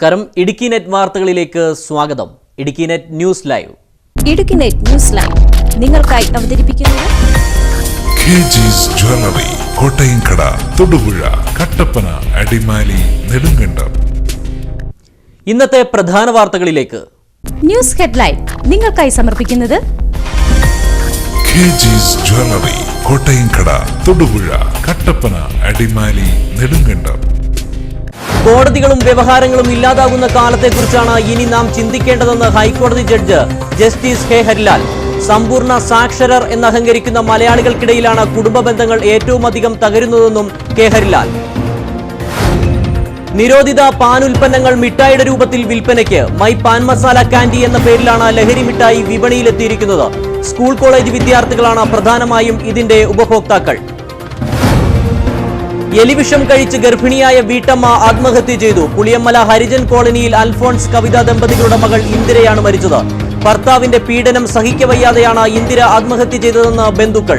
നമസ്കാരം. ഇടുക്കി നെറ്റ് വാർത്തകളിലേക്ക് സ്വാഗതം. Idukki net news live. Idukki net news live നിങ്ങൾക്കായി അവതരിപ്പിക്കുന്നത് കെജിസ് ജ്വല്ലറി, കോട്ടയംകട, തൊടുപുഴ, കട്ടപ്പന, അടിമാലി, നെടുങ്കണ്ടം. ഇന്നത്തെ പ്രധാന വാർത്തകളിലേക്ക്. ന്യൂസ് ഹെഡ്ലൈൻ നിങ്ങൾക്കായി സമർപ്പിക്കുന്നത് കെജിസ് ജ്വല്ലറി, കോട്ടയംകട, തൊടുപുഴ, കട്ടപ്പന, അടിമാലി, നെടുങ്കണ്ടം. കോടതികളും വ്യവഹാരങ്ങളും ഇല്ലാതാകുന്ന കാലത്തെക്കുറിച്ചാണ് ഇനി നാം ചിന്തിക്കേണ്ടതെന്ന് ഹൈക്കോടതി ജഡ്ജ് ജസ്റ്റിസ് കെ ഹരിലാൽ. സമ്പൂർണ്ണ സാക്ഷരർ എന്നഹങ്കരിക്കുന്ന മലയാളികൾക്കിടയിലാണ് കുടുംബ ബന്ധങ്ങൾ ഏറ്റവും അധികം തകരുന്നതെന്നും കെ ഹരിലാൽ. നിരോധിത പാൻ ഉൽപ്പന്നങ്ങൾ മിഠായിയുടെ രൂപത്തിൽ വിൽപ്പനയ്ക്ക്. മൈ പാൻ മസാല കാൻഡി എന്ന പേരിലാണ് ലഹരി മിഠായി വിപണിയിലെത്തിയിരിക്കുന്നത്. സ്കൂൾ കോളേജ് വിദ്യാർത്ഥികളാണ് പ്രധാനമായും ഇതിന്റെ ഉപഭോക്താക്കൾ. എലിവിഷം കഴിച്ച് ഗർഭിണിയായ വീട്ടമ്മ ആത്മഹത്യ ചെയ്തു. പുളിയമ്മല ഹരിജൻ കോളനിയിൽ അൽഫോൺസ് കവിത ദമ്പതികളുടെ മകൾ ഇന്ദിരയാണ് മരിച്ചത്. ഭർത്താവിന്റെ പീഡനം സഹിക്കവയ്യാതെയാണ് ഇന്ദിര ആത്മഹത്യ ചെയ്തതെന്ന് ബന്ധുക്കൾ.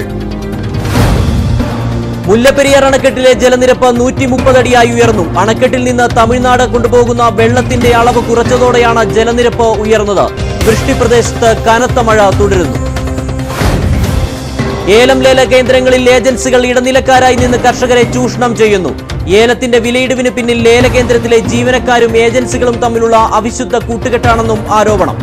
മുല്ലപ്പെരിയാർ അണക്കെട്ടിലെ ജലനിരപ്പ് 130 അടിയായി ഉയർന്നു. അണക്കെട്ടിൽ നിന്ന് തമിഴ്നാട് കൊണ്ടുപോകുന്ന വെള്ളത്തിന്റെ അളവ് കുറച്ചതോടെയാണ് ജലനിരപ്പ് ഉയർന്നത്. വൃഷ്ടിപ്രദേശത്ത് കനത്ത മഴ തുടരുന്നു. ഏലം ലേല കേന്ദ്രങ്ങളിൽ ഏജൻസികൾ ഇടനിലക്കാരായി നിന്ന് കർഷകരെ ചൂഷണം ചെയ്യുന്നു. ഏലത്തിന്റെ വിലയിടിവിന് പിന്നിൽ ലേല കേന്ദ്രത്തിലെ ജീവനക്കാരും ഏജൻസികളും തമ്മിലുള്ള അവിശുദ്ധ കൂട്ടുകെട്ടാണെന്നും ആരോപണം.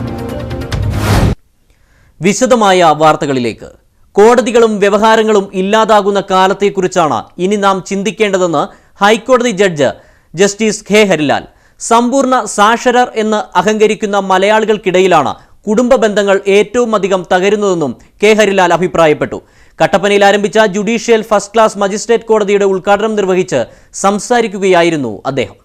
വിശദമായ വാർത്തകളിലേക്ക്. കോടതികളും വ്യവഹാരങ്ങളും ഇല്ലാതാകുന്ന കാലത്തെക്കുറിച്ചാണ് ഇനി നാം ചിന്തിക്കേണ്ടതെന്ന് ഹൈക്കോടതി ജഡ്ജ് ജസ്റ്റിസ് കെ ഹരിലാൽ. സമ്പൂർണ്ണ സാക്ഷരർ എന്ന് അഹങ്കരിക്കുന്ന മലയാളികൾക്കിടയിലാണ് കുടുംബ ബന്ധങ്ങൾ ഏറ്റവും അധികം തകരുന്നതെന്നും കെ ഹരിലാൽ അഭിപ്രായപ്പെട്ടു. കട്ടപ്പനയിൽ ആരംഭിച്ച ജുഡീഷ്യൽ ഫസ്റ്റ് ക്ലാസ് മജിസ്ട്രേറ്റ് കോടതിയുടെ ഉദ്ഘാടനം നിർവഹിച്ച് സംസാരിക്കുകയായിരുന്നു അദ്ദേഹം.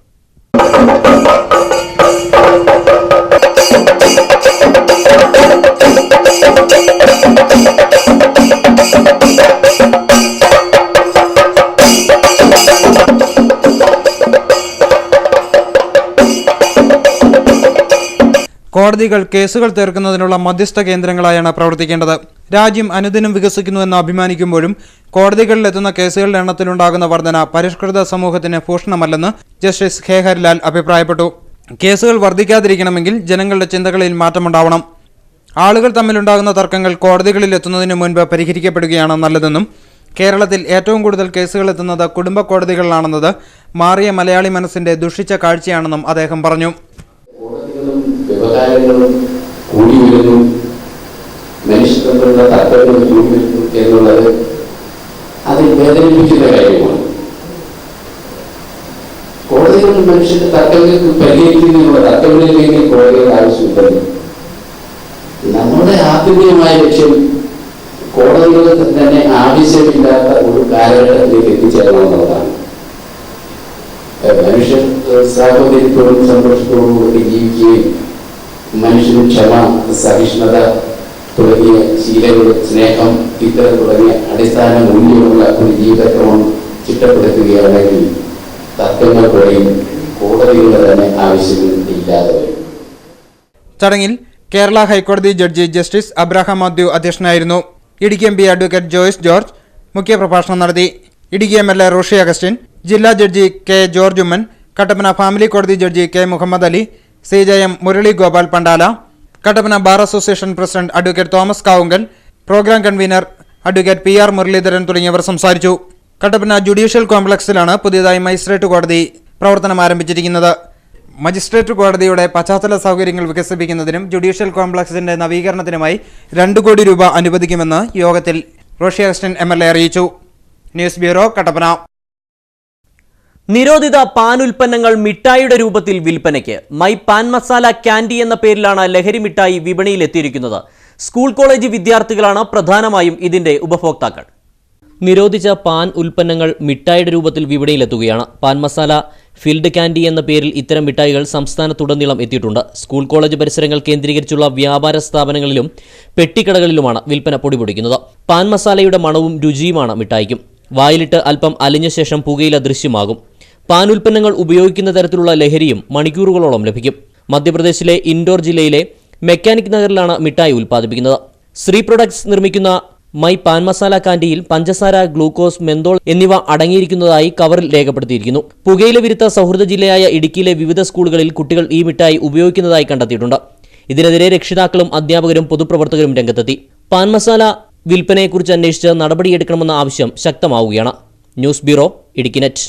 കോടതികൾ കേസുകൾ തീർക്കുന്നതിനുള്ള മധ്യസ്ഥ കേന്ദ്രങ്ങളായാണ് പ്രവർത്തിക്കേണ്ടത്. രാജ്യം അനുദിനം വികസിക്കുന്നുവെന്ന് അഭിമാനിക്കുമ്പോഴും കോടതികളിലെത്തുന്ന കേസുകളുടെ എണ്ണത്തിലുണ്ടാകുന്ന വർധന പരിഷ്കൃത സമൂഹത്തിന് ഭൂഷണമല്ലെന്ന് ജസ്റ്റിസ് കെ ഹരിലാൽ അഭിപ്രായപ്പെട്ടു. കേസുകൾ വർദ്ധിക്കാതിരിക്കണമെങ്കിൽ ജനങ്ങളുടെ ചിന്തകളിൽ മാറ്റമുണ്ടാവണം. ആളുകൾ തമ്മിലുണ്ടാകുന്ന തർക്കങ്ങൾ കോടതികളിൽ എത്തുന്നതിന് മുൻപ് പരിഹരിക്കപ്പെടുകയാണ് നല്ലതെന്നും കേരളത്തിൽ ഏറ്റവും കൂടുതൽ കേസുകൾ എത്തുന്നത് കുടുംബ കോടതികളിലാണെന്നത് മാറിയ മലയാളി മനസ്സിന്റെ ദുഷിച്ച കാഴ്ചയാണെന്നും അദ്ദേഹം പറഞ്ഞു. വ്യവഹാരങ്ങളും കൂടി വരുന്നു, മനുഷ്യത്വത്തിലുള്ള തത്വങ്ങൾ കൂടി വരുന്നു എന്നുള്ളത് അതിൽ വേദനിപ്പിക്കുന്ന കാര്യമാണ്. കോടതികൾ മനുഷ്യന്റെ തർക്കങ്ങൾക്ക് പരിഹരിക്കുന്നതിനുള്ള തത്വങ്ങളിലേക്ക് കോടതികൾ ആവശ്യമുണ്ടെന്ന് നമ്മുടെ ആത്യന്തികമായ ലക്ഷ്യം കോടതികൾക്ക് തന്നെ ആവശ്യമില്ലാത്ത ഒരു കാലഘട്ടത്തിലേക്ക് എത്തിച്ചേരണമെന്നുള്ളതാണ്. മനുഷ്യർ സാഹോദര്യത്തോടും സന്തോഷത്തോടും കൂടി ജീവിക്കുകയും മനുഷ്യന് ക്ഷമ, സഹിഷ്ണുത തുടങ്ങിയ ശീലങ്ങൾ, സ്നേഹം, ഇത്തരം തുടങ്ങിയ അടിസ്ഥാന മൂല്യമുള്ള ഒരു ജീവിതക്രമം ചിട്ടപ്പെടുത്തുകയാണെങ്കിൽ തർക്കങ്ങൾ കുറയും, കോടതികളുടെ തന്നെ ആവശ്യമില്ലാതെ വരും. ചടങ്ങിൽ കേരള ഹൈക്കോടതി ജഡ്ജി ജസ്റ്റിസ് അബ്രഹാം മാത്യു അധ്യക്ഷനായിരുന്നു. Idukki M P advocate Joice George മുഖ്യപ്രഭാഷണം നടത്തി. ഇടുക്കി MLA റോഷി അഗസ്റ്റിൻ, ജില്ലാ judge K George Oommen, Kattappana family കോടതി judge K Muhammad Ali, CJM Murali Gopal Pandala, Kattappana bar association president advocate Thomas Kavungal, program convener advocate PR Muraleedharan തുടങ്ങിയവർ സംസാരിച്ചു. കട്ടപ്പന ജുഡീഷ്യൽ കോംപ്ലക്സിലാണ് പുതിയതായി മജിസ്ട്രേറ്റ് കോടതി പ്രവർത്തനം ആരംഭിച്ചിരിക്കുന്നത്. മജിസ്ട്രേറ്റ് കോടതിയുടെ പശ്ചാത്തല സൗകര്യങ്ങൾ വികസിപ്പിക്കുന്നതിനും ജുഡീഷ്യൽ കോംപ്ലക്സിന്റെ നവീകരണത്തിനുമായി 2 കോടി രൂപ അനുവദിക്കുമെന്ന് യോഗത്തിൽ റോഷി അഗസ്റ്റിൻ MLA അറിയിച്ചു. News bureau, Kattappana. നിരോധിത പാൻ ഉൽപ്പന്നങ്ങൾ മിഠായിയുടെ രൂപത്തിൽ വിൽപ്പനയ്ക്ക്. മൈ പാൻ മസാല കാൻഡി എന്ന പേരിലാണ് ലഹരി മിഠായി വിപണിയിലെത്തിയിരിക്കുന്നത്. സ്കൂൾ കോളേജ് വിദ്യാർത്ഥികളാണ് പ്രധാനമായും ഇതിന്റെ ഉപഭോക്താക്കൾ. നിരോധിച്ച പാൻ ഉൽപ്പന്നങ്ങൾ മിഠായിയുടെ രൂപത്തിൽ വിപണിയിലെത്തുകയാണ്. പാൻ മസാല ഫിൽഡ് കാൻഡി എന്ന പേരിൽ ഇത്തരം മിഠായികൾ സംസ്ഥാനത്തുടനീളം എത്തിയിട്ടുണ്ട്. സ്കൂൾ കോളേജ് പരിസരങ്ങൾ കേന്ദ്രീകരിച്ചുള്ള വ്യാപാര സ്ഥാപനങ്ങളിലും പെട്ടിക്കടകളിലുമാണ് വിൽപ്പന പൊടിപൊടിക്കുന്നത്. പാൻ മസാലയുടെ മണവും രുചിയുമാണ് മിഠായിക്കും. വായിലിട്ട് അല്പം അലിഞ്ഞ ശേഷം പുകയില ദൃശ്യമാകും. പാൻ ഉൽപ്പന്നങ്ങൾ ഉപയോഗിക്കുന്ന തരത്തിലുള്ള ലഹരിയും മണിക്കൂറുകളോളം ലഭിക്കും. മധ്യപ്രദേശിലെ ഇൻഡോർ ജില്ലയിലെ മെക്കാനിക് നഗറിലാണ് മിഠായി ഉൽപ്പാദിപ്പിക്കുന്നത്. ശ്രീ പ്രൊഡക്ട്സ് നിർമ്മിക്കുന്ന മൈ പാൻ മസാല കാൻഡിയിൽ പഞ്ചസാര, ഗ്ലൂക്കോസ്, മെന്തോൾ എന്നിവ അടങ്ങിയിരിക്കുന്നതായി കവറിൽ രേഖപ്പെടുത്തിയിരിക്കുന്നു. പുകയില വിരുദ്ധ സൗഹൃദ ജില്ലയായ ഇടുക്കിയിലെ വിവിധ സ്കൂളുകളിൽ കുട്ടികൾ ഈ മിഠായി ഉപയോഗിക്കുന്നതായി കണ്ടെത്തിയിട്ടുണ്ട്. ഇതിനെതിരെ രക്ഷിതാക്കളും അധ്യാപകരും പൊതുപ്രവർത്തകരും രംഗത്തെത്തി. പാൻ മസാല വിൽപ്പനയെക്കുറിച്ച് അന്വേഷിച്ച് നടപടിയെടുക്കണമെന്ന ആവശ്യം ശക്തമാവുകയാണ്. News bureau, Idukki net.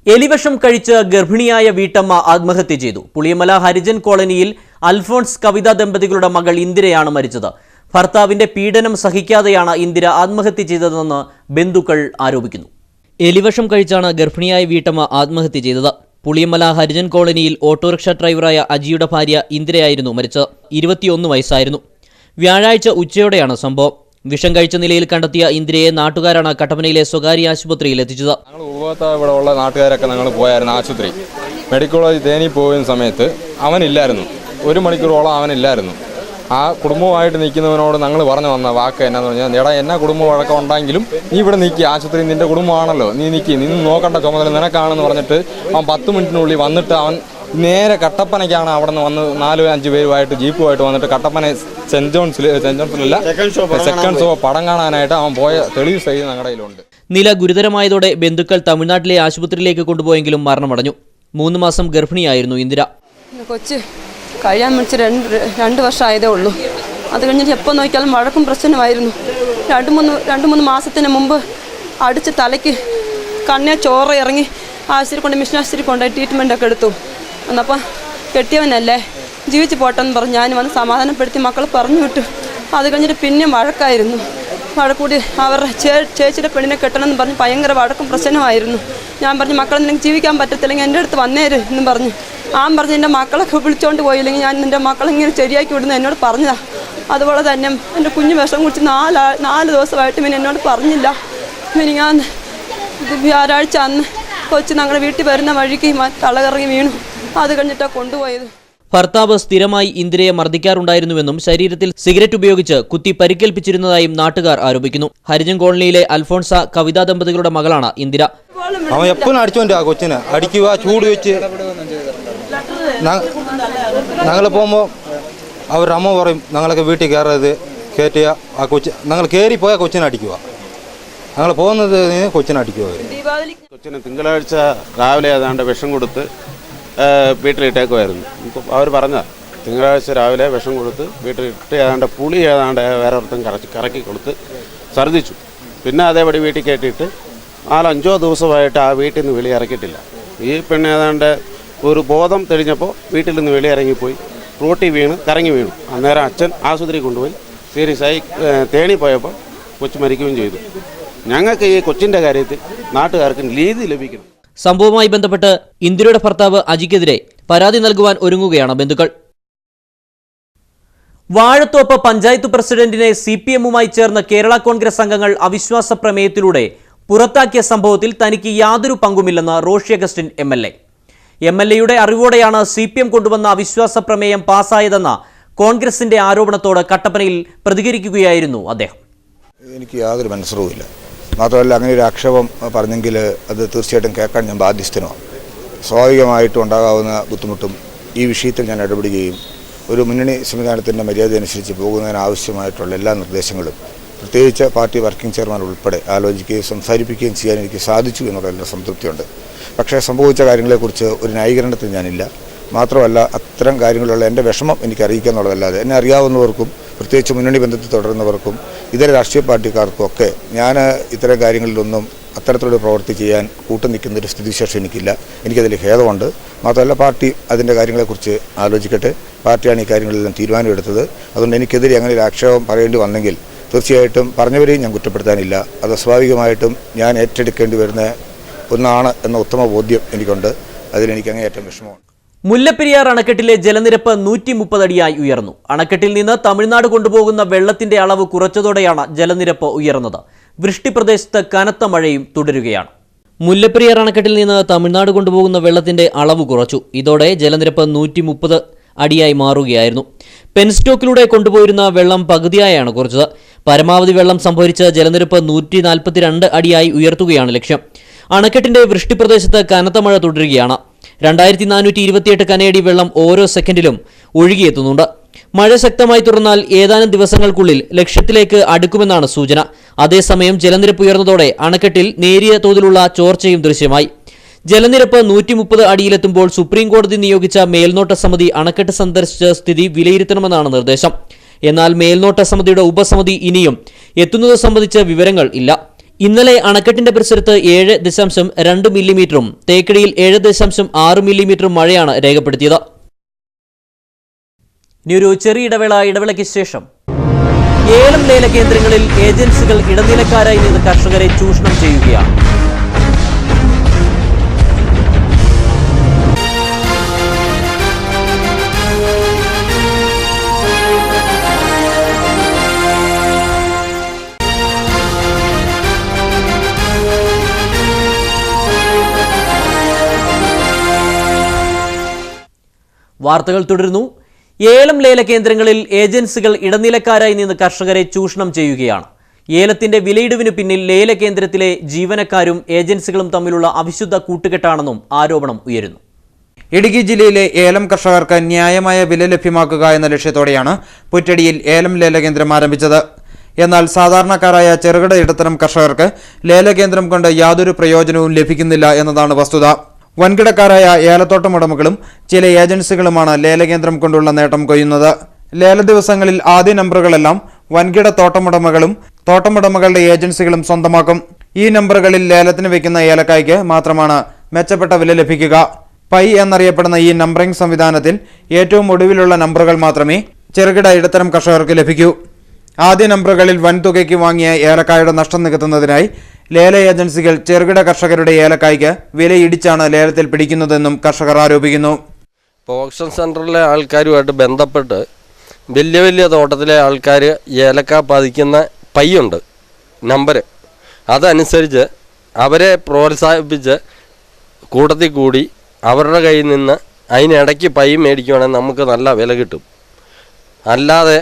എലിവിഷം കഴിച്ച് ഗർഭിണിയായ വീട്ടമ്മ ആത്മഹത്യ ചെയ്തു. പുളിയമല ഹരിജൻ കോളനിയിൽ അൽഫോൺസ് കവിത ദമ്പതികളുടെ മകൾ ഇന്ദിരയാണ് മരിച്ചത്. ഭർത്താവിന്റെ പീഡനം സഹിക്കാതെയാണ് ഇന്ദിര ആത്മഹത്യ ചെയ്തതെന്ന് ബന്ധുക്കൾ ആരോപിക്കുന്നു. എലിവിഷം കഴിച്ചാണ് ഗർഭിണിയായ വീട്ടമ്മ ആത്മഹത്യ ചെയ്തത്. പുളിയമല ഹരിജൻ കോളനിയിൽ ഓട്ടോറിക്ഷ ഡ്രൈവറായ അജിയുടെ ഭാര്യ ഇന്ദിരയായിരുന്നു മരിച്ചത്. 21 വയസ്സായിരുന്നു. വ്യാഴാഴ്ച ഉച്ചയോടെയാണ് സംഭവം. വിഷം കഴിച്ച നിലയിൽ കണ്ടെത്തിയ ഇന്ദിരയെ നാട്ടുകാരാണ് കട്ടപ്പനയിലെ സ്വകാര്യ ആശുപത്രിയിൽ എത്തിച്ചത്. ഇവിടെ ഉള്ള നാട്ടുകാരൊക്കെ ഞങ്ങൾ പോയായിരുന്നു ആശുപത്രി. മെഡിക്കൽ കോളേജ് തേനി പോകുന്ന സമയത്ത് അവനില്ലായിരുന്നു. 1 മണിക്കൂറോളം അവനില്ലായിരുന്നു. ആ കുടുംബമായിട്ട് നിൽക്കുന്നവനോട് ഞങ്ങൾ പറഞ്ഞു വന്ന വാക്ക് എന്നാന്ന് പറഞ്ഞാൽ, എടാ എന്നാ കുടുംബ വഴക്കം ഉണ്ടെങ്കിലും നീ ഇവിടെ നിൽക്കുക, ആശുപത്രി നിന്റെ കുടുംബമാണല്ലോ, നീ നിൽക്കി, നിന്ന് നോക്കേണ്ട ചുമതല നിനക്കാണെന്ന് പറഞ്ഞിട്ട് അവൻ 10 മിനിറ്റിനുള്ളിൽ വന്നിട്ട് അവൻ നേരെ കട്ടപ്പനയ്ക്കാണ് അവിടെ നിന്ന് വന്ന് 4-5 പേരുമായിട്ട് ജീപ്പുമായിട്ട് വന്നിട്ട് കട്ടപ്പന സെന്റ് ജോൺസിലല്ല സെക്കൻഡ് ഷോ പടം കാണാനായിട്ട് അവൻ പോയ തെളിവ് സഹിതം ഞങ്ങളുടെ കയ്യിലുണ്ട്. നില ഗുരുതരമായതോടെ ബന്ധുക്കൾ തമിഴ്നാട്ടിലെ ആശുപത്രിയിലേക്ക് കൊണ്ടുപോയെങ്കിലും മരണമടഞ്ഞു. 3 മാസം ഗർഭിണിയായിരുന്നു ഇന്ദിര. കൊച്ച് കഴിയാൻ വെച്ച് 2 വർഷമായതേ ഉള്ളൂ. അത് കഴിഞ്ഞിട്ട് എപ്പോൾ നോക്കിയാലും വഴക്കും പ്രശ്നമായിരുന്നു. 2-3 മാസത്തിന് മുമ്പ് അടിച്ച് തലയ്ക്ക് കണ്ണേ ചോറ ഇറങ്ങി മിഷൻ ആശുപത്രി കൊണ്ടുപോയി ട്രീറ്റ്മെൻറ്റൊക്കെ എടുത്തു. എന്നപ്പോൾ കെട്ടിയവനല്ലേ, ജീവിച്ച് പോട്ടെന്ന് പറഞ്ഞ് ഞാൻ വന്ന് സമാധാനപ്പെടുത്തി മക്കൾ പറഞ്ഞു വിട്ടു. അത് കഴിഞ്ഞിട്ട് പിന്നെ വഴക്കായിരുന്നു. വഴക്കൂടി അവരുടെ ചേച്ചിയുടെ പെണ്ണിനെ കെട്ടണമെന്ന് പറഞ്ഞ് ഭയങ്കര വഴക്കും പ്രശ്നമായിരുന്നു. ഞാൻ പറഞ്ഞു, മക്കളെ നിനക്ക് ജീവിക്കാൻ പറ്റത്തില്ലെങ്കിൽ എൻ്റെ അടുത്ത് വന്നേര് എന്ന് പറഞ്ഞു. പറഞ്ഞു എൻ്റെ മക്കളൊക്കെ വിളിച്ചുകൊണ്ട് പോയില്ലെങ്കിൽ ഞാൻ നിൻ്റെ മക്കളിങ്ങനെ ശരിയാക്കി വിടുന്നത് എന്നോട് പറഞ്ഞതാണ്. അതുപോലെ തന്നെ എൻ്റെ കുഞ്ഞ് വിഷം കുടിച്ച് 4 ദിവസമായിട്ട് പിന്നെ എന്നോട് പറഞ്ഞില്ല. പിന്നെ ഞാൻ വ്യാഴാഴ്ച അന്ന് കൊച്ച് ഞങ്ങളുടെ വീട്ടിൽ വരുന്ന വഴിക്ക് തളകറങ്ങി വീണു. അത് കഴിഞ്ഞിട്ടാണ് കൊണ്ടുപോയത്. ഭർത്താവ് സ്ഥിരമായി ഇന്ദിരയെ മർദ്ദിക്കാറുണ്ടായിരുന്നുവെന്നും ശരീരത്തിൽ സിഗരറ്റ് ഉപയോഗിച്ച് കുത്തി പരിക്കേൽപ്പിച്ചിരുന്നതായും നാട്ടുകാർ ആരോപിക്കുന്നു. ഹരിജൻ കോളനിയിലെ അൽഫോൺസ കവിതാ ദമ്പതികളുടെ മകളാണ് ഇന്ദിര. അവൻ എപ്പോഴും അടിച്ചോണ്ട് ആ കൊച്ചിനെ അടിക്കുക, ചൂട് വെച്ച്. ഞങ്ങൾ പോകുമ്പോൾ അവരുടെ അമ്മ പറയും ഞങ്ങളൊക്കെ വീട്ടിൽ കയറരുത്, കയറ്റിയ ആ കൊച്ച് ഞങ്ങൾ കയറിപ്പോയാൽ കൊച്ചിനെ അടിക്കുക. ഞങ്ങൾ പോകുന്നത് കൊച്ചിനെ അടിക്കുക. കൊച്ചിന് തിങ്കളാഴ്ച രാവിലെ ഏതാണ്ട് വിഷം കൊടുത്ത് വീട്ടിലിട്ടേക്കുമായിരുന്നു. അവർ പറഞ്ഞ തിങ്കളാഴ്ച രാവിലെ വിഷം കൊടുത്ത് വീട്ടിലിട്ട് ഏതാണ്ട് പുളി ഏതാണ്ട് വേറെ ഒരുത്തം കറക്കി കൊടുത്ത് ഛർദ്ദിച്ചു. പിന്നെ അതേപടി വീട്ടിൽ കയറ്റിയിട്ട് 4-5 ദിവസമായിട്ട് ആ വീട്ടിൽ നിന്ന് വെളിയിറക്കിയിട്ടില്ല. ഈ പെണ്ണ് ഏതാണ്ട് ഒരു ബോധം തെളിഞ്ഞപ്പോൾ വീട്ടിൽ നിന്ന് വെളിയിറങ്ങിപ്പോയി, റോട്ടി വീണ് കറങ്ങി വീണു. അന്നേരം അച്ഛൻ ആശുപത്രി കൊണ്ടുപോയി സീരിയസായി തേണി പോയപ്പോൾ കൊച്ചു മരിക്കുകയും ചെയ്തു. ഞങ്ങൾക്ക് ഈ കൊച്ചിൻ്റെ കാര്യത്തിൽ നാട്ടുകാർക്ക് നീതി ലഭിക്കണം. സംഭവവുമായി ബന്ധപ്പെട്ട് ഇന്ദിരയുടെ ഭർത്താവ് അജിക്കെതിരെ പരാതി നൽകുവാൻ ഒരുങ്ങുകയാണ് ബന്ധുക്കൾ. വാഴത്തോപ്പ് പഞ്ചായത്ത് പ്രസിഡന്റിനെ CPM-മായി ചേർന്ന് കേരള കോൺഗ്രസ് അംഗങ്ങൾ അവിശ്വാസ പ്രമേയത്തിലൂടെ പുറത്താക്കിയ സംഭവത്തിൽ തനിക്ക് യാതൊരു പങ്കുമില്ലെന്ന് റോഷി അഗസ്റ്റിൻ MLA. MLAയുടെ അറിവോടെയാണ് CPM കൊണ്ടുവന്ന അവിശ്വാസ പ്രമേയം പാസ്സായതെന്ന കോൺഗ്രസിന്റെ ആരോപണത്തോട് കട്ടപ്പനയിൽ പ്രതികരിക്കുകയായിരുന്നു അദ്ദേഹം. എനിക്ക് യാതൊരു മനസ്സറിവുമില്ല. മാത്രമല്ല, അങ്ങനെ ഒരു ആക്ഷേപം പറഞ്ഞെങ്കിൽ അത് തീർച്ചയായിട്ടും കേൾക്കാൻ ഞാൻ ബാധ്യസ്ഥനുമാണ്. സ്വാഭാവികമായിട്ടും ഉണ്ടാകാവുന്ന ബുദ്ധിമുട്ടും ഈ വിഷയത്തിൽ ഞാൻ ഇടപെടുകയും ഒരു മുന്നണി സംവിധാനത്തിൻ്റെ മര്യാദ അനുസരിച്ച് പോകുന്നതിനാവശ്യമായിട്ടുള്ള എല്ലാ നിർദ്ദേശങ്ങളും പ്രത്യേകിച്ച് പാർട്ടി വർക്കിംഗ് ചെയർമാൻ ഉൾപ്പെടെ ആലോചിക്കുകയും സംസാരിപ്പിക്കുകയും ചെയ്യാൻ എനിക്ക് സാധിച്ചു എന്നുള്ള സംതൃപ്തിയുണ്ട്. പക്ഷേ സംഭവിച്ച കാര്യങ്ങളെക്കുറിച്ച് ഒരു ന്യായീകരണത്തിന് ഞാനില്ല. മാത്രമല്ല, അത്തരം കാര്യങ്ങളുള്ള എൻ്റെ വിഷമം എനിക്ക് അറിയിക്കുക എന്നുള്ളതല്ലാതെ എന്നെ അറിയാവുന്നവർക്കും പ്രത്യേകിച്ച് മുന്നണി ബന്ധത്തിൽ തുടരുന്നവർക്കും ഇതര രാഷ്ട്രീയ പാർട്ടിക്കാർക്കും ഒക്കെ ഞാൻ ഇത്തരം കാര്യങ്ങളിലൊന്നും അത്തരത്തിലുള്ള പ്രവൃത്തി ചെയ്യാൻ കൂട്ടുനിൽക്കുന്നൊരു സ്ഥിതിവിശേഷം എനിക്കില്ല. എനിക്കതിൽ ഖേദമുണ്ട്. മാത്രമല്ല, പാർട്ടി അതിൻ്റെ കാര്യങ്ങളെക്കുറിച്ച് ആലോചിക്കട്ടെ. പാർട്ടിയാണ് ഈ കാര്യങ്ങളെല്ലാം തീരുമാനമെടുത്തത്. അതുകൊണ്ട് എനിക്കെതിരെ അങ്ങനെ ഒരു ആക്ഷേപം പറയേണ്ടി വന്നെങ്കിൽ തീർച്ചയായിട്ടും പറഞ്ഞവരെയും ഞാൻ കുറ്റപ്പെടുത്താനില്ല. അത് സ്വാഭാവികമായിട്ടും ഞാൻ ഏറ്റെടുക്കേണ്ടി വരുന്ന ഒന്നാണ് എന്ന ഉത്തമ ബോധ്യം എനിക്കുണ്ട്. അതിലെനിക്ക് അങ്ങേയറ്റം വിഷമമാണ്. മുല്ലപ്പെരിയാർ അണക്കെട്ടിലെ ജലനിരപ്പ് 130 അടിയായി ഉയർന്നു. അണക്കെട്ടിൽ നിന്ന് തമിഴ്നാട് കൊണ്ടുപോകുന്ന വെള്ളത്തിന്റെ അളവ് കുറച്ചതോടെയാണ് ജലനിരപ്പ് ഉയർന്നത്. വൃഷ്ടിപ്രദേശത്ത് കനത്ത മഴയും തുടരുകയാണ്. മുല്ലപ്പെരിയാർ അണക്കെട്ടിൽ നിന്ന് തമിഴ്നാട് കൊണ്ടുപോകുന്ന വെള്ളത്തിന്റെ അളവ് കുറച്ചു. ഇതോടെ ജലനിരപ്പ് 130 അടിയായി മാറുകയായിരുന്നു. പെൻസ്റ്റോക്കിലൂടെ കൊണ്ടുപോയിരുന്ന വെള്ളം പകുതിയായാണ് കുറച്ചത്. പരമാവധി വെള്ളം സംഭരിച്ച് ജലനിരപ്പ് 142 അടിയായി ഉയർത്തുകയാണ് ലക്ഷ്യം. അണക്കെട്ടിന്റെ വൃഷ്ടിപ്രദേശത്ത് കനത്ത മഴ തുടരുകയാണ്. 2428 കനയടി വെള്ളം ഓരോ സെക്കൻഡിലും ഒഴുകിയെത്തുന്നുണ്ട്. മഴ ശക്തമായി തുടർന്നാൽ ഏതാനും ദിവസങ്ങൾക്കുള്ളിൽ ലക്ഷ്യത്തിലേക്ക് അടുക്കുമെന്നാണ് സൂചന. അതേസമയം ജലനിരപ്പ് ഉയർന്നതോടെ അണക്കെട്ടിൽ നേരിയ തോതിലുള്ള ചോർച്ചയും ദൃശ്യമായി. ജലനിരപ്പ് 130 അടിയിലെത്തുമ്പോൾ സുപ്രീം കോടതി നിയോഗിച്ച മേൽനോട്ട സമിതി അണക്കെട്ട് സന്ദർശിച്ച് സ്ഥിതി വിലയിരുത്തണമെന്നാണ് നിർദ്ദേശം. എന്നാൽ മേൽനോട്ട സമിതിയുടെ ഉപസമിതി ഇനിയും എത്തുന്നത് സംബന്ധിച്ച വിവരങ്ങൾ ഇല്ല. ഇന്നലെ അണക്കെട്ടിന്റെ പരിസരത്ത് 7.2 മില്ലിമീറ്ററും തേക്കടിയിൽ 7.6 മില്ലിമീറ്ററും മഴയാണ് രേഖപ്പെടുത്തിയത്. ഇനി ഒരു ചെറിയ ഇടവേളയ്ക്ക് ശേഷം ഏലം ലേല കേന്ദ്രങ്ങളിൽ ഏജൻസികൾ ഇടനിലക്കാരായി നിന്ന് കർഷകരെ ചൂഷണം ചെയ്യുകയാണ്. വാർത്തകൾ തുടരുന്നു. ഏലം ലേല കേന്ദ്രങ്ങളിൽ ഏജൻസികൾ ഇടനിലക്കാരായി നിന്ന് കർഷകരെ ചൂഷണം ചെയ്യുകയാണ്. ഏലത്തിന്റെ വിലയിടിവിന് പിന്നിൽ ലേല കേന്ദ്രത്തിലെ ജീവനക്കാരും ഏജൻസികളും തമ്മിലുള്ള അവിശുദ്ധ കൂട്ടുകെട്ടാണെന്നും ആരോപണം ഉയരുന്നു. ഇടുക്കി ജില്ലയിലെ ഏലം കർഷകർക്ക് ന്യായമായ വില ലഭ്യമാക്കുക എന്ന ലക്ഷ്യത്തോടെയാണ് പുറ്റടിയിൽ ഏലം ലേല കേന്ദ്രം ആരംഭിച്ചത്. എന്നാൽ സാധാരണക്കാരായ ചെറുകിട ഇടത്തരം കർഷകർക്ക് ലേലകേന്ദ്രം കൊണ്ട് യാതൊരു പ്രയോജനവും ലഭിക്കുന്നില്ല എന്നതാണ് വസ്തുത. വൻകിടക്കാരായ ഏലത്തോട്ടം ഉടമകളും ചില ഏജൻസികളുമാണ് ലേലകേന്ദ്രം കൊണ്ടുള്ള നേട്ടം കൊയ്യുന്നത്. ലേല ദിവസങ്ങളിൽ ആദ്യ നമ്പറുകളെല്ലാം വൻകിട തോട്ടമുടമകളും തോട്ടമുടമകളുടെ ഏജൻസികളും സ്വന്തമാക്കും. ഈ നമ്പറുകളിൽ ലേലത്തിന് വെക്കുന്ന ഏലക്കായ്ക്ക് മാത്രമാണ് മെച്ചപ്പെട്ട വില ലഭിക്കുക. പൈ എന്നറിയപ്പെടുന്ന ഈ നമ്പറിംഗ് സംവിധാനത്തിൽ ഏറ്റവും ഒടുവിലുള്ള നമ്പറുകൾ മാത്രമേ ചെറുകിട ഇടത്തരം കർഷകർക്ക് ലഭിക്കൂ. ആദ്യ നമ്പറുകളിൽ വൻതുകയ്ക്ക് വാങ്ങിയ ഏലക്കായുടെ നഷ്ടം നികത്തുന്നതിനായി ലേല ഏജൻസികൾ ചെറുകിട കർഷകരുടെ ഏലക്കായ്ക്ക് വില ഇടിച്ചാണ് ലേലത്തിൽ പിടിക്കുന്നതെന്നും കർഷകർ ആരോപിക്കുന്നു. ഇപ്പോൾ ഓപ്ഷൻ സെൻറ്ററിലെ ആൾക്കാരുമായിട്ട് ബന്ധപ്പെട്ട് വലിയ വലിയ തോട്ടത്തിലെ ആൾക്കാർ ഏലക്ക പതിക്കുന്ന പൈയുണ്ട് നമ്പർ, അതനുസരിച്ച് അവരെ പ്രോത്സാഹിപ്പിച്ച് കൂട്ടത്തിൽ കൂടി അവരുടെ കയ്യിൽ നിന്ന് അതിനിടയ്ക്ക് പൈ മേടിക്കുകയാണെങ്കിൽ നമുക്ക് നല്ല വില കിട്ടും. അല്ലാതെ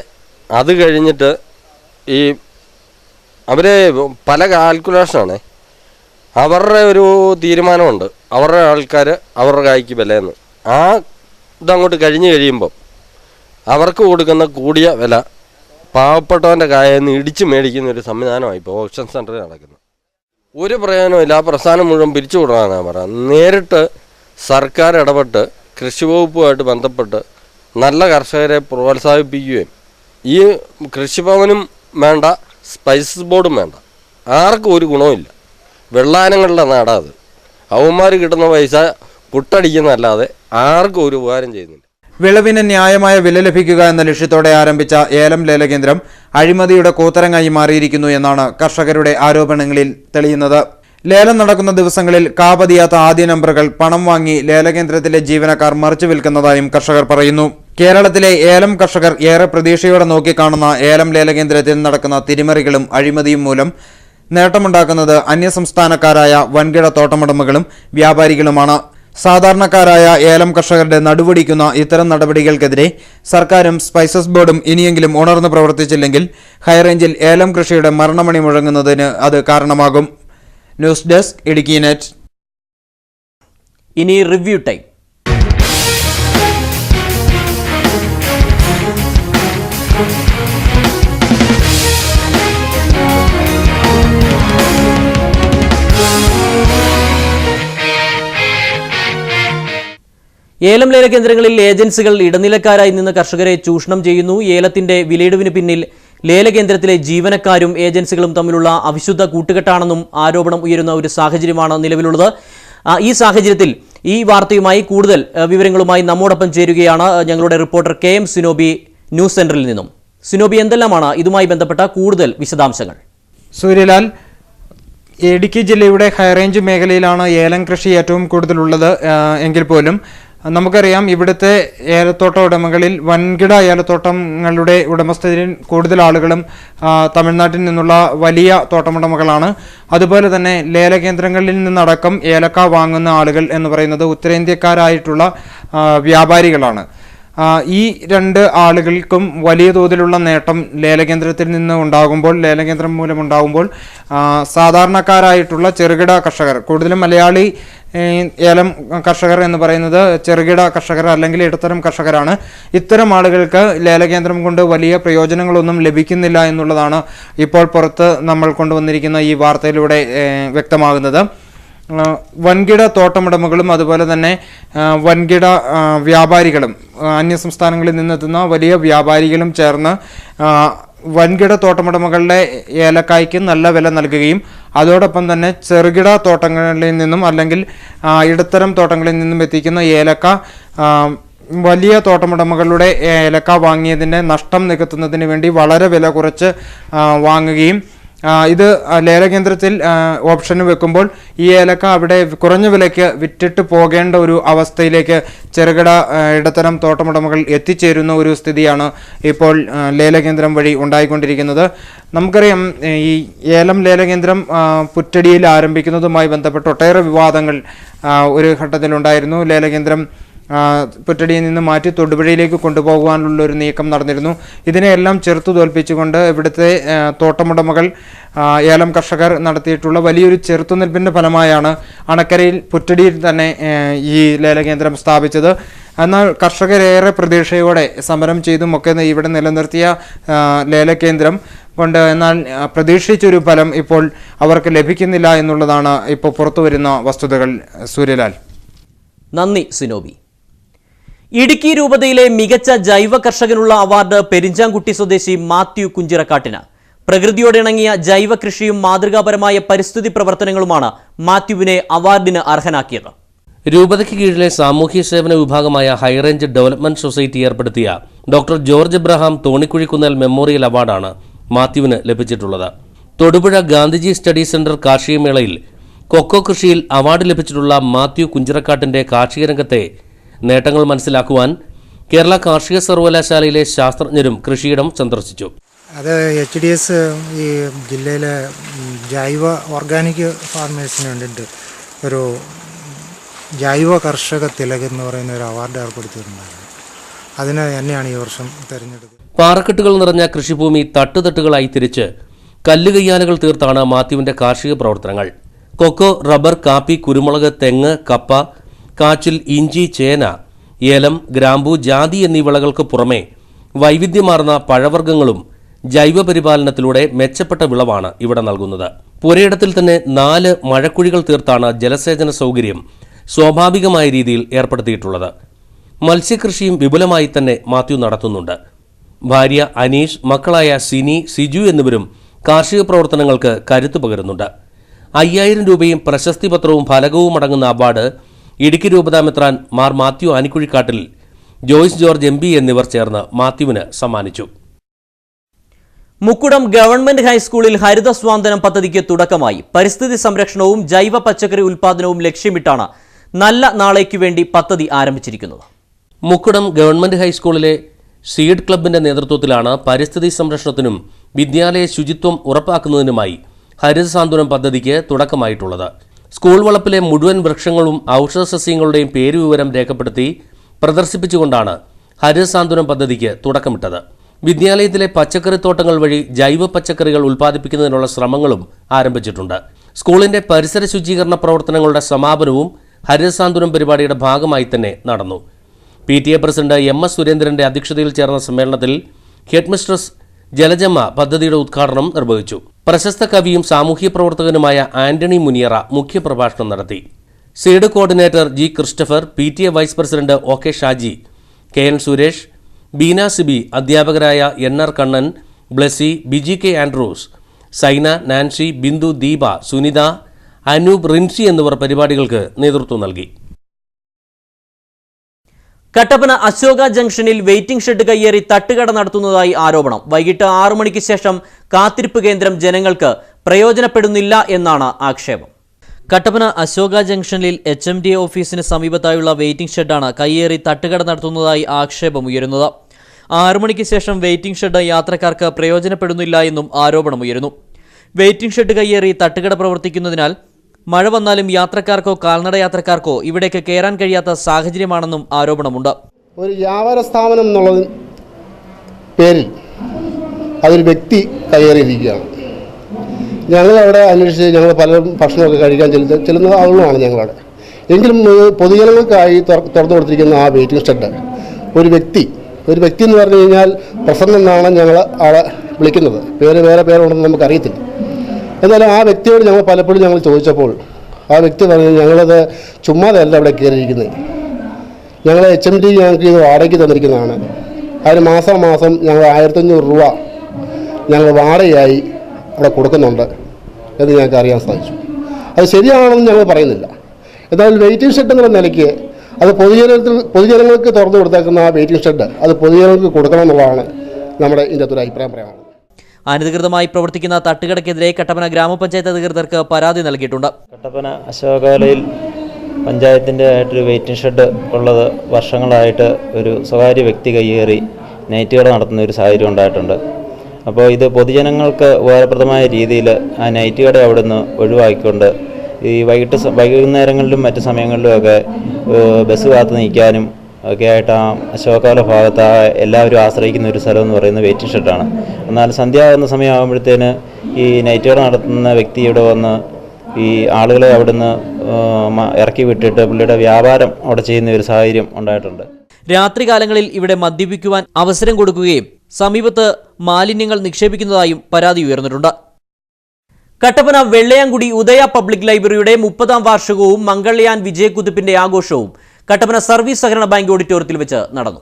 അത് കഴിഞ്ഞിട്ട് ഈ അവർ പല കാൽക്കുലേഷനാണ്, അവരുടെ ഒരു തീരുമാനമുണ്ട്, അവരുടെ ആൾക്കാർ അവരുടെ കായ്ക്ക് വിലയെന്ന്. ആ ഇതങ്ങോട്ട് കഴിഞ്ഞ് കഴിയുമ്പം അവർക്ക് കൊടുക്കുന്ന കൂടിയ വില പാവപ്പെട്ടവൻ്റെ കായെന്ന് ഇടിച്ച് മേടിക്കുന്ന ഒരു സംവിധാനമായി ഇപ്പോൾ ഓപ്ഷൻ സെൻറ്ററിൽ നടക്കുന്നത്. ഒരു പ്രയോജനമില്ല. ആ പ്രസ്ഥാനം മുഴുവൻ പിരിച്ചു കൊടുക്കാനാണ് പറയുന്നത്. നേരിട്ട് സർക്കാർ ഇടപെട്ട് കൃഷി വകുപ്പുമായിട്ട് ബന്ധപ്പെട്ട് നല്ല കർഷകരെ പ്രോത്സാഹിപ്പിക്കുകയും ഈ കൃഷിഭവനും വേണ്ട സ്പൈസസ് ബോർഡും വേണ്ട, ആർക്കും ഒരു ഗുണമില്ല. വെള്ളാനങ്ങളുടെ നാടാത്. അവന്മാർ കിട്ടുന്ന പൈസ പുട്ടടിക്കുന്നതല്ലാതെ ആർക്കും ഒരു ഉപകാരം ചെയ്യുന്നില്ല. വിളവിന് ന്യായമായ വില ലഭിക്കുക എന്ന ലക്ഷ്യത്തോടെ ആരംഭിച്ച ഏലം ലേലകേന്ദ്രം അഴിമതിയുടെ കൂത്തരങ്ങായി മാറിയിരിക്കുന്നു എന്നാണ് കർഷകരുടെ ആരോപണങ്ങളിൽ തെളിയുന്നത്. ലേലം നടക്കുന്ന ദിവസങ്ങളിൽ കാപതിയാത്ത ആദ്യ നമ്പറുകൾ പണം വാങ്ങി ലേലകേന്ദ്രത്തിലെ ജീവനക്കാർ മറിച്ചു വിൽക്കുന്നതായും കർഷകർ പറയുന്നു. കേരളത്തിലെ ഏലം കർഷകർ ഏറെ പ്രതീക്ഷയോടെ നോക്കിക്കാണുന്ന ഏലം ലേലകേന്ദ്രത്തിൽ നടക്കുന്ന തിരിമറികളും അഴിമതിയും മൂലം നേട്ടമുണ്ടാക്കുന്നത് അന്യസംസ്ഥാനക്കാരായ വൻകിട തോട്ടമുടമകളും വ്യാപാരികളുമാണ്. സാധാരണക്കാരായ ഏലം കർഷകരുടെ നടുവടിക്കുന്ന ഇത്തരം നടപടികൾക്കെതിരെ സർക്കാരും സ്പൈസസ് ബോർഡും ഇനിയെങ്കിലും ഉണർന്നു പ്രവർത്തിച്ചില്ലെങ്കിൽ ഹൈറേഞ്ചിൽ ഏലം കൃഷിയുടെ മരണമണി മുഴങ്ങുന്നതിന് അത് കാരണമാകും. News desk Idukki net. ഇനി റിവ്യൂ ടൈം. ഏലം ലേല കേന്ദ്രങ്ങളിൽ ഏജൻസികൾ ഇടനിലക്കാരായി നിന്ന് കർഷകരെ ചൂഷണം ചെയ്യുന്നു. ഏലത്തിന്റെ വിലയിടിവിന് പിന്നിൽ ലേലകേന്ദ്രത്തിലെ ജീവനക്കാരും ഏജൻസികളും തമ്മിലുള്ള അവിശുദ്ധ കൂട്ടുകെട്ടാണെന്നും ആരോപണം ഉയരുന്ന ഒരു സാഹചര്യമാണ് നിലവിലുള്ളത്. ഈ സാഹചര്യത്തിൽ ഈ വാർത്തയുമായി കൂടുതൽ വിവരങ്ങളുമായി നമ്മോടൊപ്പം ചേരുകയാണ് ഞങ്ങളുടെ റിപ്പോർട്ടർ KM സിനോബി ന്യൂസ് സെന്ററിൽ നിന്നും. സിനോബി, എന്തെല്ലാമാണ് ഇതുമായി ബന്ധപ്പെട്ട കൂടുതൽ വിശദാംശങ്ങൾ? സൂര്യലാൽ, ഇടുക്കി ജില്ലയുടെ ഹൈറേഞ്ച് മേഖലയിലാണ് ഏലം കൃഷി ഏറ്റവും കൂടുതലുള്ളത് എങ്കിൽ പോലും നമുക്കറിയാം ഇവിടുത്തെ ഏലത്തോട്ട ഉടമകളിൽ വൻകിട ഏലത്തോട്ടങ്ങളുടെ ഉടമസ്ഥരിൽ കൂടുതൽ ആളുകളും തമിഴ്നാട്ടിൽ നിന്നുള്ള വലിയ തോട്ടമുടമകളാണ്. അതുപോലെ തന്നെ ലേലകേന്ദ്രങ്ങളിൽ നിന്നടക്കം ഏലക്ക വാങ്ങുന്ന ആളുകൾ എന്ന് പറയുന്നത് ഉത്തരേന്ത്യക്കാരായിട്ടുള്ള വ്യാപാരികളാണ്. ഈ രണ്ട് ആളുകൾക്കും വലിയ തോതിലുള്ള നേട്ടം ലേലകേന്ദ്രത്തിൽ നിന്ന് ഉണ്ടാകുമ്പോൾ, ലേലകേന്ദ്രം മൂലമുണ്ടാകുമ്പോൾ സാധാരണക്കാരായിട്ടുള്ള ചെറുകിട കർഷകർ, കൂടുതലും മലയാളി ഏലം കർഷകർ എന്ന് പറയുന്നത് ചെറുകിട കർഷകർ അല്ലെങ്കിൽ ഇടത്തരം കർഷകരാണ്. ഇത്തരം ആളുകൾക്ക് ലേലകേന്ദ്രം കൊണ്ട് വലിയ പ്രയോജനങ്ങളൊന്നും ലഭിക്കുന്നില്ല എന്നുള്ളതാണ് ഇപ്പോൾ പുറത്ത് നമ്മൾ കൊണ്ടുവന്നിരിക്കുന്ന ഈ വാർത്തയിലൂടെ വ്യക്തമാകുന്നത്. വൻകിട തോട്ടമുടമകളും അതുപോലെ തന്നെ വൻകിട വ്യാപാരികളും അന്യസംസ്ഥാനങ്ങളിൽ നിന്നെത്തുന്ന വലിയ വ്യാപാരികളും ചേർന്ന് വൻകിട തോട്ടമുടമകളുടെ ഏലക്കായ്ക്ക് നല്ല വില നൽകുകയും അതോടൊപ്പം തന്നെ ചെറുകിട തോട്ടങ്ങളിൽ നിന്നും അല്ലെങ്കിൽ ഇടത്തരം തോട്ടങ്ങളിൽ നിന്നും എത്തിക്കുന്ന ഏലക്ക വലിയ തോട്ടമുടമകളുടെ ഏലക്ക വാങ്ങിയതിൻ്റെ നഷ്ടം നികത്തുന്നതിന് വേണ്ടി വളരെ വില കുറച്ച് വാങ്ങുകയും ഇത് ലേലകേന്ദ്രത്തിൽ ഓപ്ഷന് വെക്കുമ്പോൾ ഈ ഏലക്ക അവിടെ കുറഞ്ഞ വിലയ്ക്ക് വിറ്റിട്ട് പോകേണ്ട ഒരു അവസ്ഥയിലേക്ക് ചെറുകിട ഇടത്തരം തോട്ടമുടമകൾ എത്തിച്ചേരുന്ന ഒരു സ്ഥിതിയാണ് ഇപ്പോൾ ലേലകേന്ദ്രം വഴി ഉണ്ടായിക്കൊണ്ടിരിക്കുന്നത്. നമുക്കറിയാം, ഈ ഏലം ലേലകേന്ദ്രം പുറ്റടിയിൽ ആരംഭിക്കുന്നതുമായി ബന്ധപ്പെട്ട് ഒട്ടേറെ വിവാദങ്ങൾ ഒരു ഘട്ടത്തിലുണ്ടായിരുന്നു. ലേലകേന്ദ്രം പുറ്റടിയിൽ നിന്ന് മാറ്റി തൊടുപുഴയിലേക്ക് കൊണ്ടുപോകാനുള്ള ഒരു നീക്കം നടന്നിരുന്നു. ഇതിനെയെല്ലാം ചെറുത്തു തോൽപ്പിച്ചുകൊണ്ട് ഇവിടുത്തെ തോട്ടമുടമകൾ, ഏലം കർഷകർ നടത്തിയിട്ടുള്ള വലിയൊരു ചെറുത്തുനിൽപ്പിൻ്റെ ഫലമായാണ് അണക്കരയിൽ പുറ്റടിയിൽ തന്നെ ഈ ലേലകേന്ദ്രം സ്ഥാപിച്ചത്. എന്നാൽ കർഷകരേറെ പ്രതീക്ഷയോടെ സമരം ചെയ്തുമൊക്കെ ഇവിടെ നിലനിർത്തിയ ലേലകേന്ദ്രം കൊണ്ട് എന്നാൽ പ്രതീക്ഷിച്ചൊരു ഫലം ഇപ്പോൾ അവർക്ക് ലഭിക്കുന്നില്ല എന്നുള്ളതാണ് ഇപ്പോൾ പുറത്തുവരുന്ന വസ്തുതകൾ. സൂര്യലാൽ. നന്ദി സിനോബി. ഇടുക്കി രൂപതയിലെ മികച്ച ജൈവ കർഷകനുള്ള അവാർഡ് പെരിഞ്ചാംകുട്ടി സ്വദേശി മാത്യു കുഞ്ചിറക്കാട്ടിന്. പ്രകൃതിയോടിണങ്ങിയ ജൈവ കൃഷിയും മാതൃകാപരമായ പരിസ്ഥിതി പ്രവർത്തനങ്ങളുമാണ് മാത്യുവിനെ അവാർഡിന് അർഹനാക്കിയത്. രൂപതയ്ക്ക് കീഴിലെ സാമൂഹ്യ സേവന വിഭാഗമായ ഹൈറേഞ്ച് ഡെവലപ്മെന്റ് സൊസൈറ്റി ഏർപ്പെടുത്തിയ ഡോക്ടർ ജോർജ് എബ്രഹാം തോണിക്കുഴിക്കുന്നേൽ മെമ്മോറിയൽ അവാർഡാണ് മാത്യുവിന് ലഭിച്ചിട്ടുള്ളത്. തൊടുപുഴ ഗാന്ധിജി സ്റ്റഡി സെന്റർ കാർഷികമേളയിൽ കൊക്കോ കൃഷിയിൽ അവാർഡ് ലഭിച്ചിട്ടുള്ള മാത്യു കുഞ്ചിറക്കാട്ടിന്റെ കാർഷിക രംഗത്തെ നേട്ടങ്ങൾ മനസ്സിലാക്കുവാൻ കേരള കാർഷിക സർവകലാശാലയിലെ ശാസ്ത്രജ്ഞരും കൃഷിയിടം സന്ദർശിച്ചു. അത് HDS ഈ ജില്ലയിലെ ജൈവ ഓർഗാനിക് ഫാർമേഴ്സിന് വേണ്ടിയിട്ട് ഒരു ജൈവ കർഷക തിലക് എന്ന് പറയുന്ന ഒരു അവാർഡ് ഏർപ്പെടുത്തിയിട്ടുണ്ടായിരുന്നു. അതിന് തന്നെയാണ് ഈ വർഷം തിരഞ്ഞെടുത്തത്. പാറക്കെട്ടുകൾ നിറഞ്ഞ കൃഷിഭൂമി തട്ടുതട്ടുകളായി തിരിച്ച് കല്ലുകയ്യാലുകൾ തീർത്താണ് മാത്യുവിന്റെ കാർഷിക പ്രവർത്തനങ്ങൾ. കൊക്കോ, റബ്ബർ, കാപ്പി, കുരുമുളക്, തെങ്ങ്, കപ്പ, കാച്ചിൽ, ഇഞ്ചി, ചേന, ഏലം, ഗ്രാമ്പു, ജാതി എന്നീ വിളകൾക്ക് പുറമെ വൈവിധ്യമാർന്ന പഴവർഗ്ഗങ്ങളും ജൈവ പരിപാലനത്തിലൂടെ മെച്ചപ്പെട്ട വിളവാണ് ഇവിടെ നൽകുന്നത്. പുരയിടത്തിൽ തന്നെ 4 മഴക്കുഴികൾ തീർത്താണ് ജലസേചന സൗകര്യം സ്വാഭാവികമായ രീതിയിൽ ഏർപ്പെടുത്തിയിട്ടുള്ളത്. മത്സ്യകൃഷിയും വിപുലമായി തന്നെ മാത്യു നടത്തുന്നുണ്ട്. ഭാര്യ അനീഷ്, മക്കളായ സിനി, സിജു എന്നിവരും കാർഷിക പ്രവർത്തനങ്ങൾക്ക് കരുത്തു പകരുന്നുണ്ട്. 5000 രൂപയും പ്രശസ്തി പത്രവും ഫലകവും അടങ്ങുന്ന അവാർഡ് ഇടുക്കി രൂപതാ മെത്രാൻ മാർ മാത്യു ആനിക്കുഴിക്കാട്ടിൽ, ജോയ്സ് ജോർജ് MP എന്നിവർ ചേർന്ന് മാത്യുവിന് സമ്മാനിച്ചു. മുക്കുടം ഗവൺമെന്റ് ഹൈസ്കൂളിൽ ഹരിത സ്വാന്തനം പദ്ധതിക്ക് തുടക്കമായി. പരിസ്ഥിതി സംരക്ഷണവും ജൈവ പച്ചക്കറി ഉൽപാദനവും ലക്ഷ്യമിട്ടാണ് നല്ല നാളേക്കു വേണ്ടി പദ്ധതി ആരംഭിച്ചിരിക്കുന്നത്. മുക്കുടം ഗവൺമെന്റ് ഹൈസ്കൂളിലെ സീഡ് ക്ലബിന്റെ നേതൃത്വത്തിലാണ് പരിസ്ഥിതി സംരക്ഷണത്തിനും വിദ്യാലയ ശുചിത്വം ഉറപ്പാക്കുന്നതിനുമായി ഹരിത സാന്ത്വനം പദ്ധതിക്ക് തുടക്കമായിട്ടുള്ളത്. സ്കൂൾ വളപ്പിലെ മുഴുവൻ വൃക്ഷങ്ങളും ഔഷധസസ്യങ്ങളുടെയും പേരുവിവരം രേഖപ്പെടുത്തി പ്രദർശിപ്പിച്ചുകൊണ്ടാണ് ഹരിത സാന്ത്വനം പദ്ധതിക്ക് തുടക്കമിട്ടത്. വിദ്യാലയത്തിലെ പച്ചക്കറിത്തോട്ടങ്ങൾ വഴി ജൈവ പച്ചക്കറികൾ ഉൽപ്പാദിപ്പിക്കുന്നതിനുള്ള ശ്രമങ്ങളും ആരംഭിച്ചിട്ടുണ്ട്. സ്കൂളിന്റെ പരിസര ശുചീകരണ പ്രവർത്തനങ്ങളുടെ സമാപനവും ഹരിത സാന്ത്വനം പരിപാടിയുടെ ഭാഗമായി തന്നെ നടന്നു. PTA പ്രസിഡന്റ് MS സുരേന്ദ്രന്റെ അധ്യക്ഷതയിൽ ചേർന്ന സമ്മേളനത്തിൽ ഹെഡ്മിസ്ട്രസ് ജലജമ്മ പദ്ധതിയുടെ ഉദ്ഘാടനം നിർവഹിച്ചു. പ്രശസ്ത കവിയും സാമൂഹ്യ പ്രവർത്തകനുമായ ആന്റണി മുനിയറ മുഖ്യപ്രഭാഷണം നടത്തി. Seed coordinator G. Christopher, PTA vice president OK Shaji, KN Suresh, Beena Sibi, അധ്യാപകരായ NR കണ്ണൻ, ബ്ലെസി, ബിജി K. ആൻഡ്രൂസ്, സൈന, നാൻസി, ബിന്ദു, ദീപ, സുനിത, അനൂപ്, റിൻസി എന്നിവർ പരിപാടികൾക്ക് നേതൃത്വം നൽകി. കട്ടപ്പന അശോക ജംഗ്ഷനിൽ വെയിറ്റിംഗ് ഷെഡ് കയ്യേറി തട്ടുകട നടത്തുന്നതായി ആരോപണം. വൈകിട്ട് 6 മണിക്ക് ശേഷം കാത്തിരിപ്പ് കേന്ദ്രം ജനങ്ങൾക്ക് പ്രയോജനപ്പെടുന്നില്ല എന്നാണ് ആക്ഷേപം. കട്ടപ്പന അശോക ജംഗ്ഷനിൽ HMDA ഓഫീസിന് സമീപത്തായുള്ള വെയിറ്റിംഗ് ഷെഡാണ് കയ്യേറി തട്ടുകട നടത്തുന്നതായി ആക്ഷേപമുയരുന്നത്. 6 മണിക്ക് ശേഷം വെയിറ്റിംഗ് ഷെഡ് യാത്രക്കാർക്ക് പ്രയോജനപ്പെടുന്നില്ല എന്നും ആരോപണമുയരുന്നു. വെയിറ്റിംഗ് ഷെഡ് കയ്യേറി തട്ടുകട പ്രവർത്തിക്കുന്നതിനാൽ മഴ വന്നാലും യാത്രക്കാർക്കോ കാൽനട യാത്രക്കാർക്കോ ഇവിടേക്ക് കയറാൻ കഴിയാത്ത സാഹചര്യമാണെന്നും ആരോപണമുണ്ട്. ഒരു വ്യാപാര സ്ഥാപനം എന്നുള്ള പേരിൽ അതൊരു വ്യക്തി കയറിയിരിക്കുകയാണ്. ഞങ്ങളവിടെ അന്വേഷിച്ച് ഞങ്ങൾ പലരും ഭക്ഷണമൊക്കെ കഴിക്കാൻ ചെല്ലുന്ന ആളുകളാണ് ഞങ്ങളവിടെ. എങ്കിലും പൊതുജനങ്ങൾക്കായി തുറന്നു കൊടുത്തിരിക്കുന്ന ആ വെയിറ്റിംഗ് ഷെഡ് ഒരു വ്യക്തി എന്ന് പറഞ്ഞു കഴിഞ്ഞാൽ പ്രസन्न എന്നാണ് ഞങ്ങൾ ആളെ വിളിക്കുന്നത്. വേറെ പേരുണ്ടെന്ന് നമുക്കറിയത്തില്ല. എന്നാലും ആ വ്യക്തിയോട് ഞങ്ങൾ പലപ്പോഴും ചോദിച്ചപ്പോൾ ആ വ്യക്തി പറഞ്ഞു, ഞങ്ങളത് ചുമ്മാതല്ല അവിടെ കയറിയിരിക്കുന്നത്, ഞങ്ങൾ HMD ഞങ്ങൾക്ക് ഇത് വാടകയ്ക്ക് തന്നിരിക്കുന്നതാണ്. അതിന് മാസം ഞങ്ങൾ 1500 രൂപ ഞങ്ങൾ വാടകയായി അവിടെ കൊടുക്കുന്നുണ്ട് എന്ന് ഞങ്ങൾക്ക് അറിയാൻ സാധിച്ചു. അത് ശരിയാണെന്ന് ഞങ്ങൾ പറയുന്നില്ല. എന്നാൽ വെയിറ്റിംഗ് ഷെഡ് എന്നുള്ള നിലയ്ക്ക് അത് പൊതുജനങ്ങൾക്ക് തുറന്നു കൊടുത്തേക്കുന്ന ആ വെയിറ്റിംഗ് ഷെഡ് അത് പൊതുജനങ്ങൾക്ക് കൊടുക്കണം എന്നുള്ളതാണ് നമ്മുടെ ഇതിൻ്റെ അകത്തൊരു അഭിപ്രായം പറയാനുള്ളത്. അനധികൃതമായി പ്രവർത്തിക്കുന്ന തട്ടുകടയ്ക്കെതിരെ കട്ടപ്പന ഗ്രാമപഞ്ചായത്ത് അധികൃതർക്ക് പരാതി നൽകിയിട്ടുണ്ട്. കട്ടപ്പന അശോകാലയിൽ പഞ്ചായത്തിൻ്റെ ആയിട്ടൊരു വെയിറ്റിംഗ് ഷെഡ് ഉള്ളത് വർഷങ്ങളായിട്ട് ഒരു സ്വകാര്യ വ്യക്തി കയ്യേറി നൈറ്റ് കട നടത്തുന്ന ഒരു സാഹചര്യം ഉണ്ടായിട്ടുണ്ട്. അപ്പോൾ ഇത് പൊതുജനങ്ങൾക്ക് ഉപകാരപ്രദമായ രീതിയിൽ ആ നൈറ്റ് കട അവിടുന്ന് ഒഴിവാക്കിക്കൊണ്ട് ഈ വൈകുന്നേരങ്ങളിലും മറ്റു സമയങ്ങളിലുമൊക്കെ ബസ് കാത്ത് നിൽക്കാനും ഒക്കെ ആയിട്ട് ആ അശോകാല ഭാഗത്ത് എല്ലാവരും ആശ്രയിക്കുന്ന ഒരു സ്ഥലം എന്ന് പറയുന്നത് വെയിറ്റിംഗ് ഷെഡാണ്. എന്നാൽ സന്ധ്യാകുന്ന സമയമാകുമ്പോഴത്തേന് ഈ നൈറ്റ് കട നടത്തുന്ന വ്യക്തി ഇവിടെ വന്ന് ഈ ആളുകളെ അവിടുന്ന് ഇറക്കി വിട്ടിട്ട് പുള്ളിയുടെ വ്യാപാരം അവിടെ ചെയ്യുന്ന ഒരു സാഹചര്യം ഉണ്ടായിട്ടുണ്ട്. രാത്രികാലങ്ങളിൽ ഇവിടെ മദ്യപിക്കുവാൻ അവസരം കൊടുക്കുകയും സമീപത്ത് മാലിന്യങ്ങൾ നിക്ഷേപിക്കുന്നതായും പരാതി ഉയർന്നിട്ടുണ്ട്. കട്ടപ്പന വെള്ളയാംകുടി ഉദയ പബ്ലിക് ലൈബ്രറിയുടെ 30ാം വാർഷികവും മംഗൾയാൻ വിജയകുതിപ്പിന്റെ ആഘോഷവും കട്ടപ്പന സർവീസ് സഹകരണ ബാങ്ക് ഓഡിറ്റോറിയത്തിൽ വെച്ച് നടന്നു.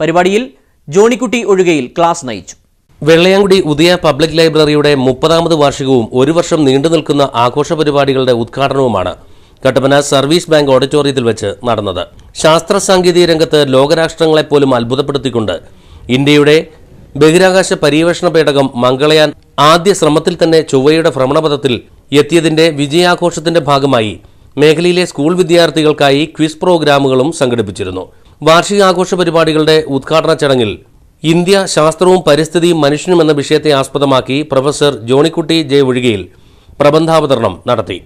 പരിപാടിയിൽ ജോണിക്കുട്ടി ഒഴികയിൽ ക്ലാസ് നയിച്ചു. വെള്ളയാംകുടി ഉദയ പബ്ലിക് ലൈബ്രറിയുടെ 30ാമത് വാർഷികവും ഒരു വർഷം നീണ്ടു നിൽക്കുന്ന ആഘോഷ പരിപാടികളുടെ ഉദ്ഘാടനവുമാണ് കട്ടപ്പന സർവീസ് ബാങ്ക് ഓഡിറ്റോറിയത്തിൽ വെച്ച് നടന്നത്. ശാസ്ത്ര സാങ്കേതിക രംഗത്ത് ലോകരാഷ്ട്രങ്ങളെപ്പോലും അത്ഭുതപ്പെടുത്തിക്കൊണ്ട് ഇന്ത്യയുടെ ബഹിരാകാശ പര്യവേഷണ പേടകം മംഗളയാൻ ആദ്യ ശ്രമത്തിൽ തന്നെ ചൊവ്വയുടെ ഭ്രമണപഥത്തിൽ എത്തിയതിന്റെ വിജയാഘോഷത്തിന്റെ ഭാഗമായി മേഖലയിലെ സ്കൂൾ വിദ്യാർത്ഥികൾക്കായി ക്വിസ് പ്രോഗ്രാമുകളും സംഘടിപ്പിച്ചിരുന്നു. വാർഷികാഘോഷ പരിപാടികളുടെ ഉദ്ഘാടന ചടങ്ങിൽ ഇന്ത്യ ശാസ്ത്രവും പരിസ്ഥിതിയും മനുഷ്യനും എന്ന വിഷയത്തെ ആസ്പദമാക്കി പ്രൊഫസർ ജോണിക്കുട്ടി ജെ ഒഴികയിൽ പ്രബന്ധാവതരണം നടത്തി.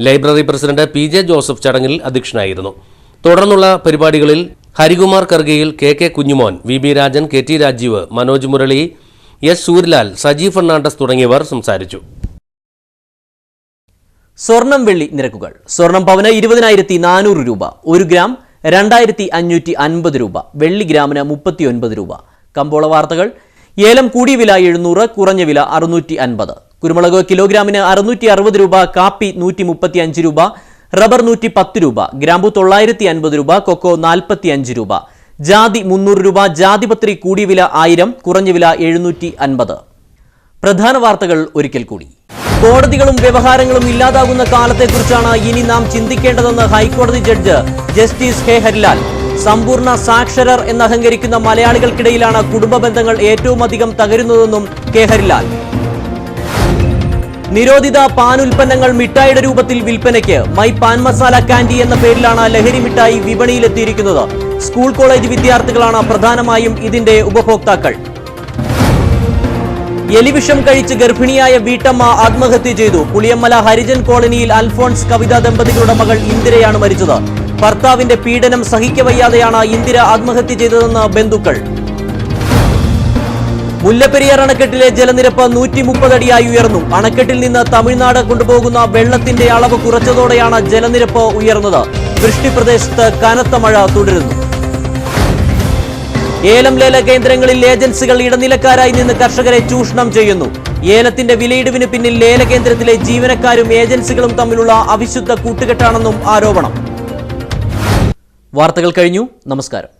ലൈബ്രറി പ്രസിഡന്റ് PJ ജോസഫ് ചടങ്ങിൽ അധ്യക്ഷനായിരുന്നു. തുടർന്നുള്ള പരിപാടികളിൽ Harikumar Kargayil, KK Kunjumon, VB Rajan, KT Rajeev, Manoj Murali, S Suryalal, Saji Fernandez തുടങ്ങിയവർ സംസാരിച്ചു. സ്വർണം വെള്ളി നിരക്കുകൾ. സ്വർണം പവന് 20,400 രൂപ, 1 ഗ്രാം 2,550 രൂപ, വെള്ളി ഗ്രാമിന് 39 രൂപ. കമ്പോള വാർത്തകൾ. ഏലം കൂടിയ വില 700, കുറഞ്ഞ വില 650. കുരുമുളക് കിലോഗ്രാമിന് 660 രൂപ, കാപ്പി 135 രൂപ, റബ്ബർ 110 രൂപ, ഗ്രാമ്പു 950 രൂപ, കൊക്കോ 45 രൂപ, ജാതി 300 രൂപ, ജാതിപത്രി കൂടിയ വില 1000, കുറഞ്ഞ വില 750. പ്രധാന വാർത്തകൾ ഒരിക്കൽ കൂടി. കോടതികളും വ്യവഹാരങ്ങളും ഇല്ലാതാകുന്ന കാലത്തെക്കുറിച്ചാണ് ഇനി നാം ചിന്തിക്കേണ്ടതെന്ന് ഹൈക്കോടതി ജഡ്ജ് ജസ്റ്റിസ് K ഹരിലാൽ. സമ്പൂർണ്ണ സാക്ഷരർ എന്നഹങ്കരിക്കുന്ന മലയാളികൾക്കിടയിലാണ് കുടുംബ ബന്ധങ്ങൾ ഏറ്റവും അധികം തകരുന്നതെന്നും K ഹരിലാൽ. നിരോധിത പാൻ ഉൽപ്പന്നങ്ങൾ മിഠായിയുടെ രൂപത്തിൽ വിൽപ്പനയ്ക്ക്. മൈ പാൻ മസാല കാൻഡി എന്ന പേരിലാണ് ലഹരി മിഠായി വിപണിയിലെത്തിയിരിക്കുന്നത്. സ്കൂൾ കോളേജ് വിദ്യാർത്ഥികളാണ് പ്രധാനമായും ഇതിന്റെ ഉപഭോക്താക്കൾ. എലിവിഷം കഴിച്ച് ഗർഭിണിയായ വീട്ടമ്മ ആത്മഹത്യ ചെയ്തു. പുളിയമ്മല ഹരിജൻ കോളനിയിൽ അൽഫോൺസ് കവിത ദമ്പതികളുടെ മകൾ ഇന്ദിരയാണ് മരിച്ചത്. ഭർത്താവിന്റെ പീഡനം സഹിക്കവയ്യാതെയാണ് ഇന്ദിര ആത്മഹത്യ ചെയ്തതെന്ന് ബന്ധുക്കൾ. മുല്ലപ്പെരിയാർ അണക്കെട്ടിലെ ജലനിരപ്പ് 130 അടിയായി ഉയർന്നു. അണക്കെട്ടിൽ നിന്ന് തമിഴ്നാട് കൊണ്ടുപോകുന്ന വെള്ളത്തിന്റെ അളവ് കുറച്ചതോടെയാണ് ജലനിരപ്പ് ഉയർന്നത്. വൃഷ്ടിപ്രദേശത്ത് കനത്ത മഴ തുടരുന്നു. ഏലം ലേല കേന്ദ്രങ്ങളിൽ ഏജൻസികൾ ഇടനിലക്കാരായി നിന്ന് കർഷകരെ ചൂഷണം ചെയ്യുന്നു. ഏലത്തിന്റെ വിലയിടിവിന് പിന്നിൽ ലേല കേന്ദ്രത്തിലെ ജീവനക്കാരും ഏജൻസികളും തമ്മിലുള്ള അവിശുദ്ധ കൂട്ടുകെട്ടാണെന്നും ആരോപണം. വാർത്തകൾ കഴിഞ്ഞു. നമസ്കാരം.